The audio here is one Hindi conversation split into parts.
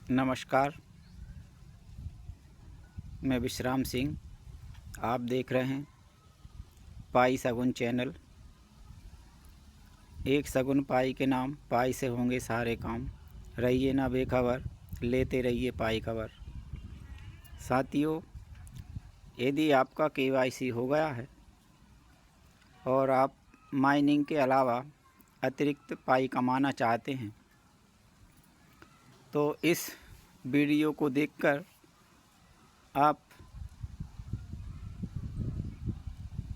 नमस्कार, मैं विश्राम सिंह। आप देख रहे हैं पाई शगुन चैनल। एक शगुन पाई के नाम, पाई से होंगे सारे काम। रहिए ना बेखबर, लेते रहिए पाई खबर। साथियों, यदि आपका KYC हो गया है और आप माइनिंग के अलावा अतिरिक्त पाई कमाना चाहते हैं तो इस वीडियो को देखकर आप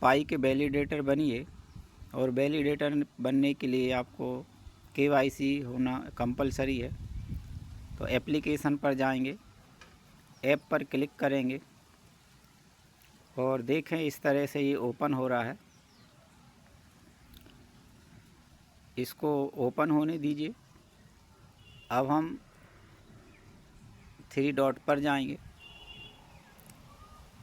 पाई के वैलिडेटर बनिए। और वैलिडेटर बनने के लिए आपको KYC होना कंपलसरी है। तो एप्लीकेशन पर जाएंगे, ऐप पर क्लिक करेंगे और देखें इस तरह से ये ओपन हो रहा है। इसको ओपन होने दीजिए। अब हम 3 डॉट पर जाएंगे।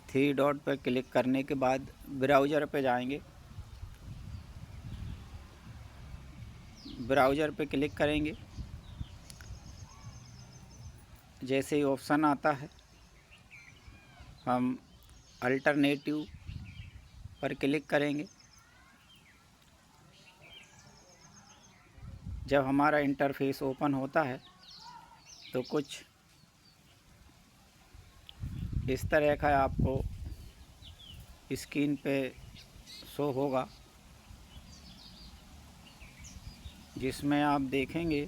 3 डॉट पर क्लिक करने के बाद ब्राउज़र पर जाएंगे। ब्राउज़र पे क्लिक करेंगे। जैसे ही ऑप्शन आता है हम अल्टरनेटिव पर क्लिक करेंगे। जब हमारा इंटरफेस ओपन होता है तो कुछ इस तरह का आपको स्क्रीन पे शो होगा, जिसमें आप देखेंगे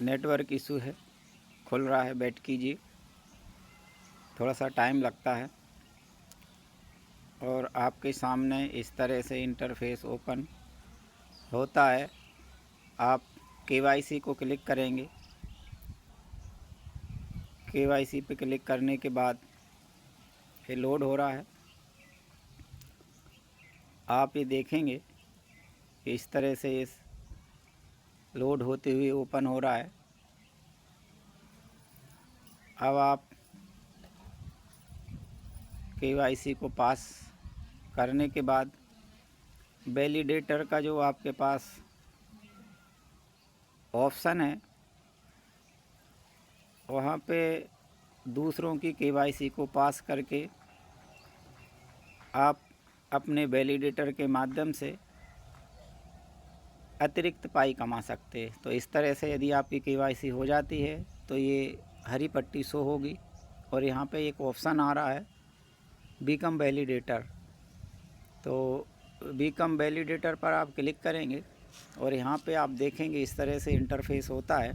नेटवर्क इशू है, खुल रहा है, वेट कीजिए, थोड़ा सा टाइम लगता है। और आपके सामने इस तरह से इंटरफेस ओपन होता है। आप KYC को क्लिक करेंगे। KYC पे क्लिक करने के बाद ये लोड हो रहा है। आप ये देखेंगे कि इस तरह से इस लोड होते हुए ओपन हो रहा है। अब आप KYC को पास करने के बाद वैलिडेटर का जो आपके पास ऑप्शन है वहाँ पे दूसरों की KYC को पास करके आप अपने वैलिडेटर के माध्यम से अतिरिक्त पाई कमा सकते हैं। तो इस तरह से यदि आपकी KYC हो जाती है तो ये हरी पट्टी शो होगी और यहाँ पे एक ऑप्शन आ रहा है बिकम वैलिडेटर। तो बिकम वैलिडेटर पर आप क्लिक करेंगे और यहाँ पे आप देखेंगे इस तरह से इंटरफेस होता है।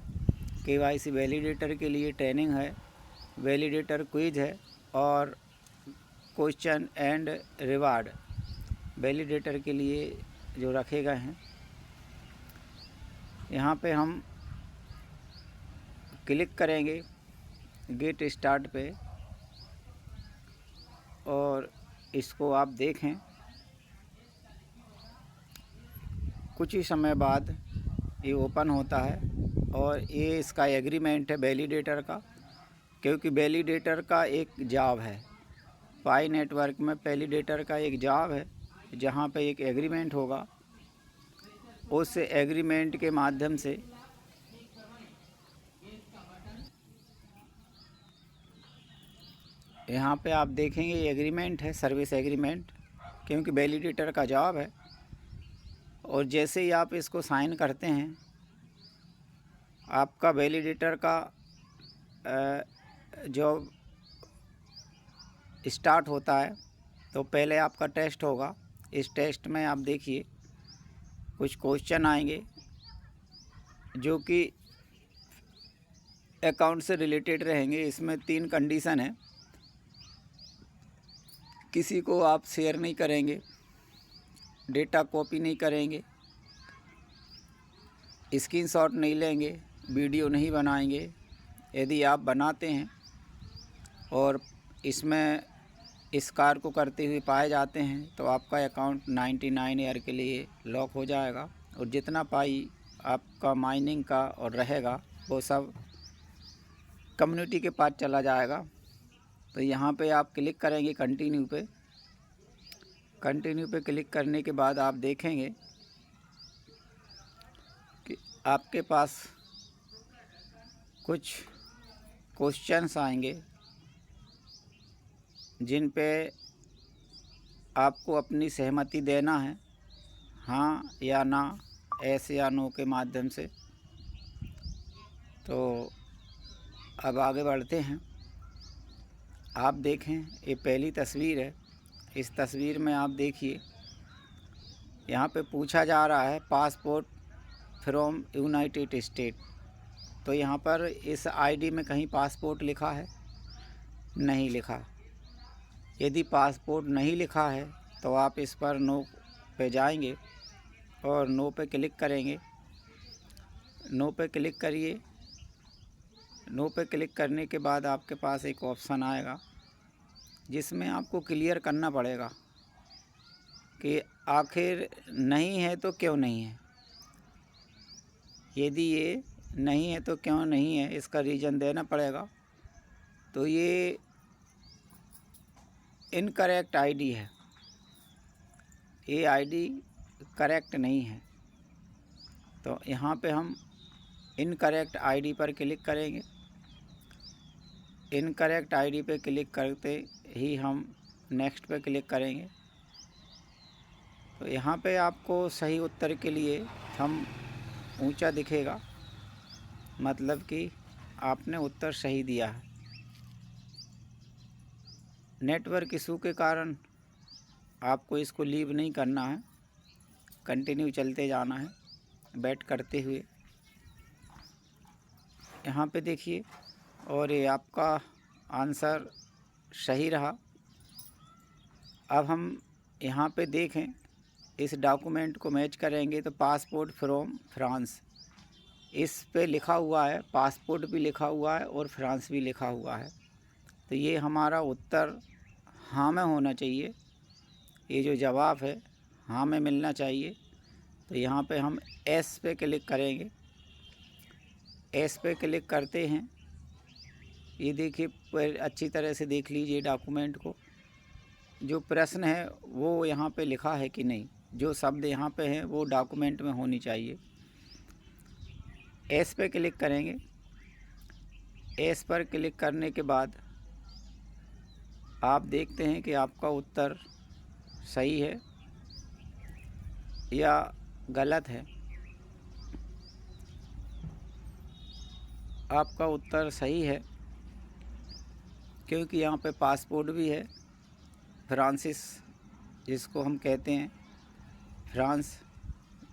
KYC वैलिडेटर के लिए ट्रेनिंग है, वैलिडेटर क्विज है और क्वेश्चन एंड रिवार्ड वैलिडेटर के लिए जो रखे गए हैं। यहाँ पे हम क्लिक करेंगे गेट स्टार्ट पे और इसको आप देखें। कुछ ही समय बाद ये ओपन होता है और ये इसका एग्रीमेंट है वैलिडेटर का, क्योंकि वैलिडेटर का एक जॉब है पाई नेटवर्क में। वैलिडेटर का एक जॉब है जहाँ पे एक एग्रीमेंट होगा। उस एग्रीमेंट के माध्यम से यहाँ पे आप देखेंगे एग्रीमेंट है, सर्विस एग्रीमेंट, क्योंकि वैलिडेटर का जॉब है। और जैसे ही आप इसको साइन करते हैं आपका वैलिडेटर का जॉब स्टार्ट होता है। तो पहले आपका टेस्ट होगा। इस टेस्ट में आप देखिए कुछ क्वेश्चन आएंगे जो कि अकाउंट से रिलेटेड रहेंगे। इसमें 3 कंडीशन है। किसी को आप शेयर नहीं करेंगे, डेटा कॉपी नहीं करेंगे, स्क्रीनशॉट नहीं लेंगे, वीडियो नहीं बनाएंगे। यदि आप बनाते हैं और इसमें इस कार्य को करते हुए पाए जाते हैं तो आपका अकाउंट 99 ईयर के लिए लॉक हो जाएगा और जितना पाई आपका माइनिंग का और रहेगा वो सब कम्युनिटी के पास चला जाएगा। तो यहाँ पे आप क्लिक करेंगे कंटिन्यू पे। कंटिन्यू पे क्लिक करने के बाद आप देखेंगे कि आपके पास कुछ क्वेश्चंस आएंगे जिन पे आपको अपनी सहमति देना है, हाँ या ना, एस या नो के माध्यम से। तो अब आगे बढ़ते हैं। आप देखें, ये पहली तस्वीर है। इस तस्वीर में आप देखिए, यहाँ पे पूछा जा रहा है पासपोर्ट फ्रॉम यूनाइटेड स्टेट। तो यहाँ पर इस आईडी में कहीं पासपोर्ट लिखा है? नहीं लिखा। यदि पासपोर्ट नहीं लिखा है तो आप इस पर नो पे जाएंगे और नो पे क्लिक करेंगे। नो पे क्लिक करिए। नो पे क्लिक करने के बाद आपके पास एक ऑप्शन आएगा जिसमें आपको क्लियर करना पड़ेगा कि आखिर नहीं है तो क्यों नहीं है। यदि ये नहीं है तो क्यों नहीं है, इसका रीज़न देना पड़ेगा। तो ये इनकरेक्ट आईडी है, ये आईडी करेक्ट नहीं है। तो यहाँ पे हम इनकरेक्ट आईडी पर क्लिक करेंगे। इनकरेक्ट आईडी पे क्लिक करते ही हम नेक्स्ट पे क्लिक करेंगे। तो यहाँ पे आपको सही उत्तर के लिए हम ऊंचा दिखेगा, मतलब कि आपने उत्तर सही दिया है। नेटवर्क इशू के कारण आपको इसको लीव नहीं करना है, कंटिन्यू चलते जाना है बैठ करते हुए। यहाँ पे देखिए, और ये आपका आंसर सही रहा। अब हम यहाँ पे देखें, इस डॉक्यूमेंट को मैच करेंगे तो पासपोर्ट फ्रॉम फ्रांस, इस पे लिखा हुआ है, पासपोर्ट भी लिखा हुआ है और फ्रांस भी लिखा हुआ है। तो ये हमारा उत्तर हाँ में होना चाहिए। ये जो जवाब है हाँ में मिलना चाहिए। तो यहाँ पे हम एस पे क्लिक करेंगे। एस पे क्लिक करते हैं। ये देखिए, अच्छी तरह से देख लीजिए डॉक्यूमेंट को। जो प्रश्न है वो यहाँ पे लिखा है कि नहीं, जो शब्द यहाँ पे हैं वो डॉक्यूमेंट में होनी चाहिए। एस पे क्लिक करेंगे। एस पर क्लिक करने के बाद आप देखते हैं कि आपका उत्तर सही है या गलत है। आपका उत्तर सही है, क्योंकि यहाँ पे पासपोर्ट भी है, फ्रांसिस जिसको हम कहते हैं फ्रांस,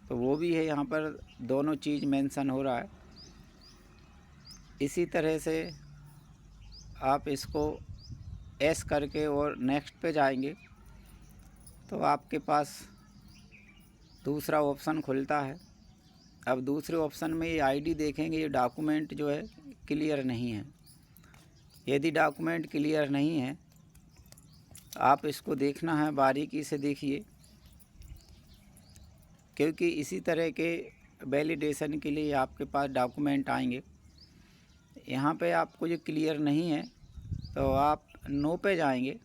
तो वो भी है। यहाँ पर दोनों चीज़ मेंशन हो रहा है। इसी तरह से आप इसको एस करके और नेक्स्ट पे जाएंगे तो आपके पास दूसरा ऑप्शन खुलता है। अब दूसरे ऑप्शन में ये आईडी देखेंगे, ये डॉक्यूमेंट जो है क्लियर नहीं है। यदि डॉक्यूमेंट क्लियर नहीं है, आप इसको देखना है, बारीकी से देखिए, क्योंकि इसी तरह के वैलिडेशन के लिए आपके पास डॉक्यूमेंट आएंगे। यहाँ पे आपको जो क्लियर नहीं है तो आप नो पे जाएंगे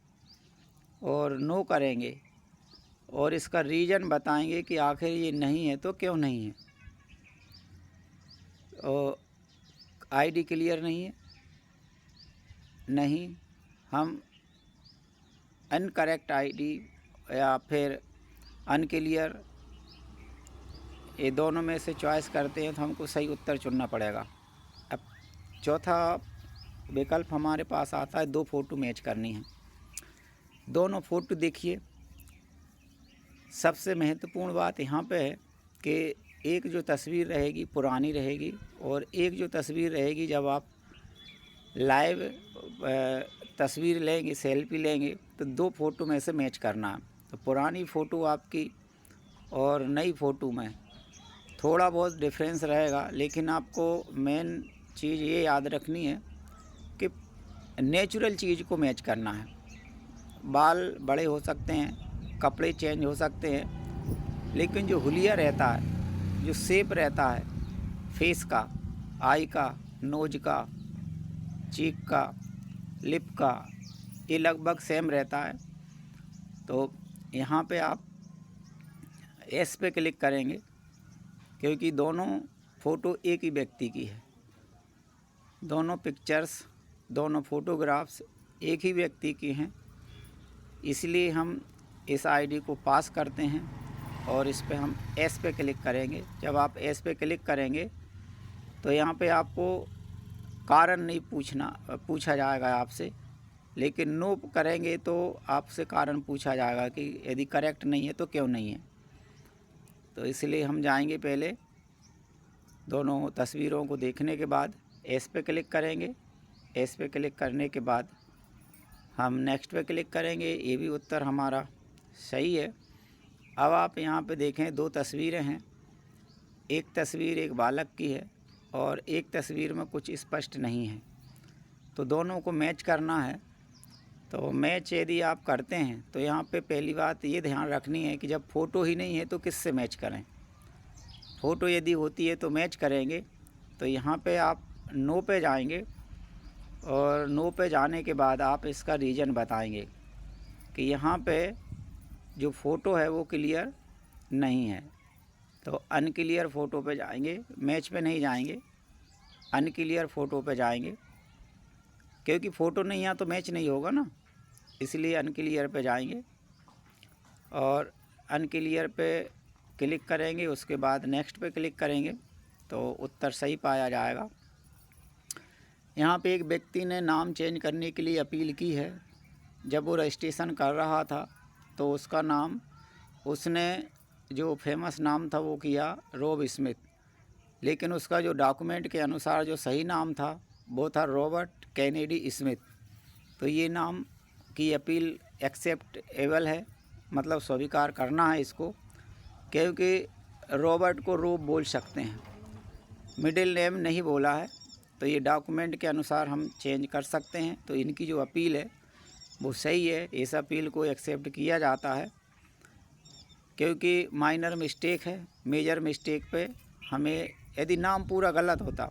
और नो करेंगे और इसका रीज़न बताएंगे कि आखिर ये नहीं है तो क्यों नहीं है। और आईडी क्लियर नहीं है, नहीं, हम अनकरेक्ट आईडी या फिर अनक्लियर, ये दोनों में से चॉइस करते हैं तो हमको सही उत्तर चुनना पड़ेगा। अब चौथा विकल्प हमारे पास आता है, 2 फ़ोटो मैच करनी है। दोनों फ़ोटो देखिए, सबसे महत्वपूर्ण बात यहाँ पे है कि एक जो तस्वीर रहेगी पुरानी रहेगी और एक जो तस्वीर रहेगी जब आप लाइव तस्वीर लेंगे, सेल्फी लेंगे, तो 2 फ़ोटो में से मैच करना है। तो पुरानी फ़ोटो आपकी और नई फ़ोटो में थोड़ा बहुत डिफरेंस रहेगा, लेकिन आपको मेन चीज़ ये याद रखनी है कि नेचुरल चीज़ को मैच करना है। बाल बड़े हो सकते हैं, कपड़े चेंज हो सकते हैं, लेकिन जो हुलिया रहता है, जो शेप रहता है फेस का, आई का, नोज का, चीक का, लिप का, ये लगभग सेम रहता है। तो यहाँ पे आप एस पे क्लिक करेंगे, क्योंकि दोनों फ़ोटो एक ही व्यक्ति की है। दोनों पिक्चर्स, दोनों फ़ोटोग्राफ्स एक ही व्यक्ति की हैं, इसलिए हम इस आईडी को पास करते हैं और इस पे हम एस पे क्लिक करेंगे। जब आप एस पे क्लिक करेंगे तो यहाँ पे आपको कारण नहीं पूछा जाएगा आपसे, लेकिन नो करेंगे तो आपसे कारण पूछा जाएगा कि यदि करेक्ट नहीं है तो क्यों नहीं है। तो इसलिए हम जाएंगे, पहले दोनों तस्वीरों को देखने के बाद एस पे क्लिक करेंगे। एस पे क्लिक करने के बाद हम नेक्स्ट पे क्लिक करेंगे। ये भी उत्तर हमारा सही है। अब आप यहाँ पे देखें, दो तस्वीरें हैं। एक तस्वीर एक बालक की है और एक तस्वीर में कुछ स्पष्ट नहीं है, तो दोनों को मैच करना है। तो मैच यदि आप करते हैं तो यहाँ पे पहली बात ये ध्यान रखनी है कि जब फ़ोटो ही नहीं है तो किससे मैच करें। फ़ोटो यदि होती है तो मैच करेंगे। तो यहाँ पे आप नो पे जाएंगे और नो पे जाने के बाद आप इसका रीज़न बताएंगे कि यहाँ पे जो फ़ोटो है वो क्लियर नहीं है। तो अनक्लियर फ़ोटो पे जाएंगे, मैच पे नहीं जाएंगे, अनक्लियर फ़ोटो पे जाएंगे, क्योंकि फ़ोटो नहीं है तो मैच नहीं होगा ना, इसलिए अनक्लियर पे जाएंगे और अनक्लियर पे क्लिक करेंगे। उसके बाद नेक्स्ट पे क्लिक करेंगे तो उत्तर सही पाया जाएगा। यहाँ पे एक व्यक्ति ने नाम चेंज करने के लिए अपील की है। जब वो रजिस्ट्रेशन कर रहा था तो उसका नाम, उसने जो फेमस नाम था वो किया रॉब स्मिथ, लेकिन उसका जो डॉक्यूमेंट के अनुसार जो सही नाम था वो था रॉबर्ट कैनेडी स्मिथ। तो ये नाम की अपील एक्सेप्टेबल है, मतलब स्वीकार करना है इसको, क्योंकि रॉबर्ट को रॉब बोल सकते हैं, मिडिल नेम नहीं बोला है। तो ये डॉक्यूमेंट के अनुसार हम चेंज कर सकते हैं। तो इनकी जो अपील है वो सही है, इस अपील को एक्सेप्ट किया जाता है, क्योंकि माइनर मिस्टेक है। मेजर मिस्टेक पे हमें यदि नाम पूरा गलत होता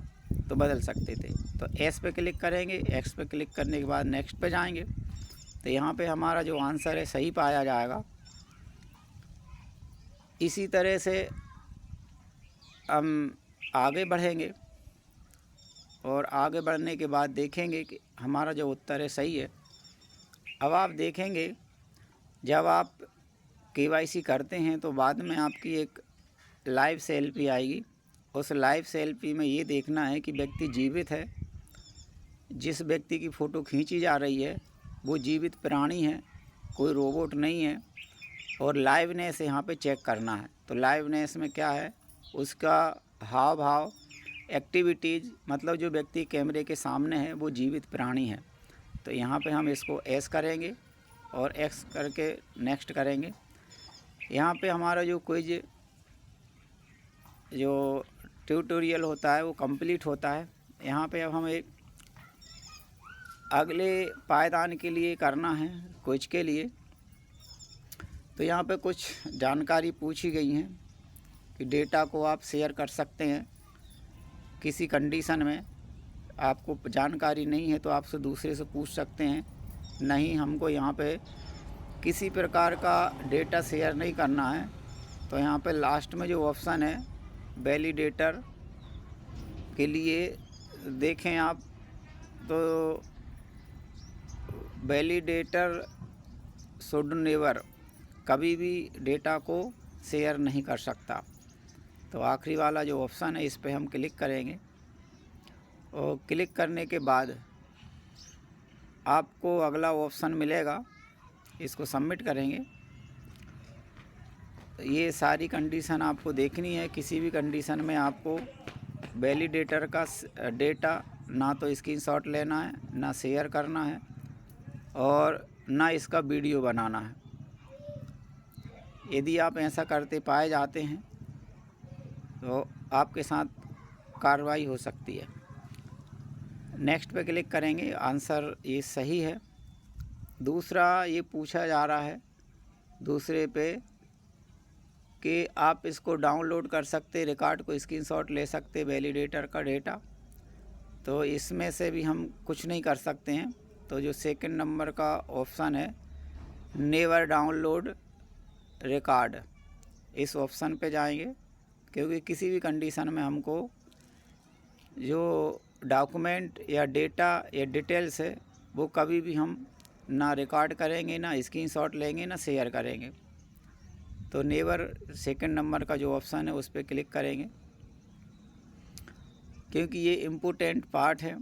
तो बदल सकते थे। तो एस पे क्लिक करेंगे, एक्स पे क्लिक करने के बाद नेक्स्ट पे जाएंगे। तो यहाँ पे हमारा जो आंसर है सही पाया जाएगा। इसी तरह से हम आगे बढ़ेंगे और आगे बढ़ने के बाद देखेंगे कि हमारा जो उत्तर है सही है। अब आप देखेंगे, जब आप केवाईसी करते हैं तो बाद में आपकी एक लाइव सेल्फी आएगी। उस लाइव सेल्फी में ये देखना है कि व्यक्ति जीवित है, जिस व्यक्ति की फ़ोटो खींची जा रही है वो जीवित प्राणी है, कोई रोबोट नहीं है। और लाइवनेस यहाँ पे चेक करना है। तो लाइवनेस में क्या है, उसका हाव भाव, एक्टिविटीज़, मतलब जो व्यक्ति कैमरे के सामने है वो जीवित प्राणी है। तो यहाँ पे हम इसको एस करेंगे और एक्स करके नेक्स्ट करेंगे। यहाँ पे हमारा जो क्विज, जो ट्यूटोरियल होता है वो कंप्लीट होता है। यहाँ पे अब हम एक अगले पायदान के लिए करना है, क्विज के लिए। तो यहाँ पे कुछ जानकारी पूछी गई हैं कि डेटा को आप शेयर कर सकते हैं किसी कंडीशन में। आपको जानकारी नहीं है तो आपसे दूसरे से पूछ सकते हैं। नहीं, हमको यहाँ पे किसी प्रकार का डेटा शेयर नहीं करना है। तो यहाँ पे लास्ट में जो ऑप्शन है वैलिडेटर के लिए देखें आप, तो वैलिडेटर शुड नेवर, कभी भी डेटा को शेयर नहीं कर सकता। तो आखिरी वाला जो ऑप्शन है इस पे हम क्लिक करेंगे और क्लिक करने के बाद आपको अगला ऑप्शन मिलेगा, इसको सबमिट करेंगे। ये सारी कंडीशन आपको देखनी है। किसी भी कंडीशन में आपको वैलिडेटर का डेटा ना तो स्क्रीनशॉट लेना है, ना शेयर करना है और ना इसका वीडियो बनाना है। यदि आप ऐसा करते पाए जाते हैं तो आपके साथ कार्रवाई हो सकती है। नेक्स्ट पे क्लिक करेंगे, आंसर ये सही है। दूसरा ये पूछा जा रहा है दूसरे पे कि आप इसको डाउनलोड कर सकते, रिकॉर्ड को स्क्रीनशॉट ले सकते वैलिडेटर का डेटा। तो इसमें से भी हम कुछ नहीं कर सकते हैं। तो जो सेकंड नंबर का ऑप्शन है नेवर डाउनलोड रिकॉर्ड, इस ऑप्शन पे जाएंगे, क्योंकि किसी भी कंडीशन में हमको जो डॉक्यूमेंट या डेटा या डिटेल्स है वो कभी भी हम ना रिकॉर्ड करेंगे, ना स्क्रीनशॉट लेंगे, ना शेयर करेंगे। तो नेवर सेकंड नंबर का जो ऑप्शन है उस पर क्लिक करेंगे, क्योंकि ये इम्पोर्टेंट पार्ट है।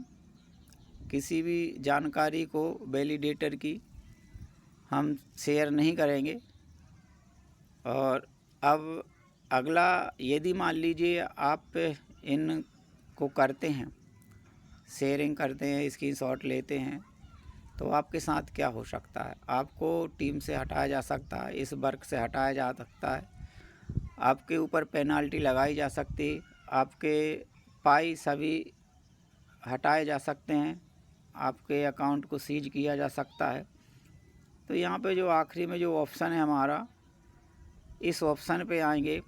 किसी भी जानकारी को वैलिडेटर की हम शेयर नहीं करेंगे। और अब अगला, यदि मान लीजिए आप इन को करते हैं, शेयरिंग करते हैं, स्क्रीनशॉट लेते हैं, तो आपके साथ क्या हो सकता है? आपको टीम से हटाया जा सकता है, इस वर्क से हटाया जा सकता है, आपके ऊपर पेनाल्टी लगाई जा सकती है, आपके पाई सभी हटाए जा सकते हैं, आपके अकाउंट को सीज किया जा सकता है। तो यहाँ पे जो आखिरी में जो ऑप्शन है हमारा, इस ऑप्शन पे आएंगे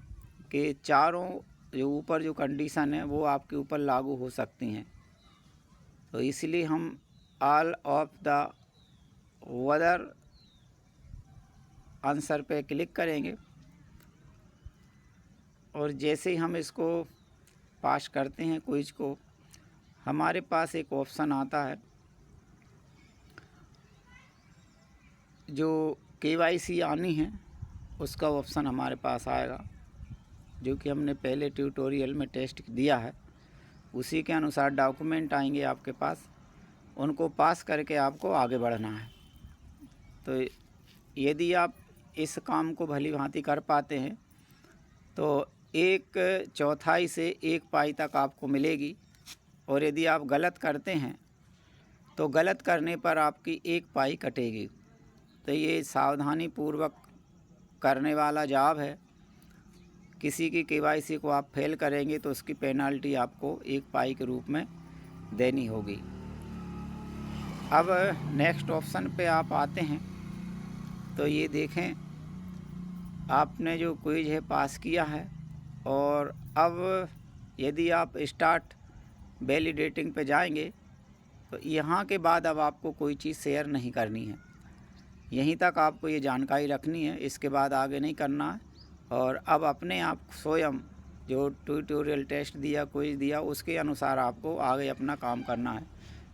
कि चारों जो ऊपर जो कंडीशन है वो आपके ऊपर लागू हो सकती हैं। तो इसलिए हम all of the other answer पे क्लिक करेंगे, और जैसे ही हम इसको पास करते हैं क्विज को, हमारे पास एक ऑप्शन आता है जो KYC आनी है, उसका ऑप्शन हमारे पास आएगा, जो कि हमने पहले ट्यूटोरियल में टेस्ट दिया है। उसी के अनुसार डॉक्यूमेंट आएंगे आपके पास, उनको पास करके आपको आगे बढ़ना है। तो यदि आप इस काम को भली भांति कर पाते हैं तो 1/4 से 1 पाई तक आपको मिलेगी, और यदि आप गलत करते हैं तो गलत करने पर आपकी 1 पाई कटेगी। तो ये सावधानी पूर्वक करने वाला जॉब है। किसी की KYC को आप फेल करेंगे तो उसकी पेनाल्टी आपको 1 पाई के रूप में देनी होगी। अब नेक्स्ट ऑप्शन पे आप आते हैं, तो ये देखें आपने जो क्विज है पास किया है, और अब यदि आप स्टार्ट वैलिडेटिंग पे जाएंगे तो यहाँ के बाद अब आपको कोई चीज़ शेयर नहीं करनी है। यहीं तक आपको ये जानकारी रखनी है, इसके बाद आगे नहीं करना है। और अब अपने आप स्वयं जो ट्यूटोरियल टेस्ट दिया, क्विज दिया, उसके अनुसार आपको आगे अपना काम करना है।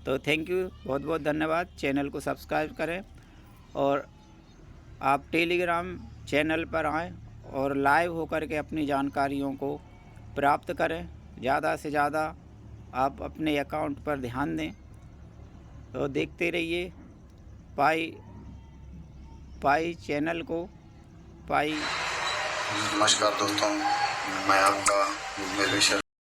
तो थैंक यू, बहुत बहुत धन्यवाद। चैनल को सब्सक्राइब करें, और आप टेलीग्राम चैनल पर आएँ और लाइव होकर के अपनी जानकारियों को प्राप्त करें। ज़्यादा से ज़्यादा आप अपने अकाउंट पर ध्यान दें। तो देखते रहिए पाई चैनल को। पाई नमस्कार दोस्तों, मैं आपका मेलेश्वर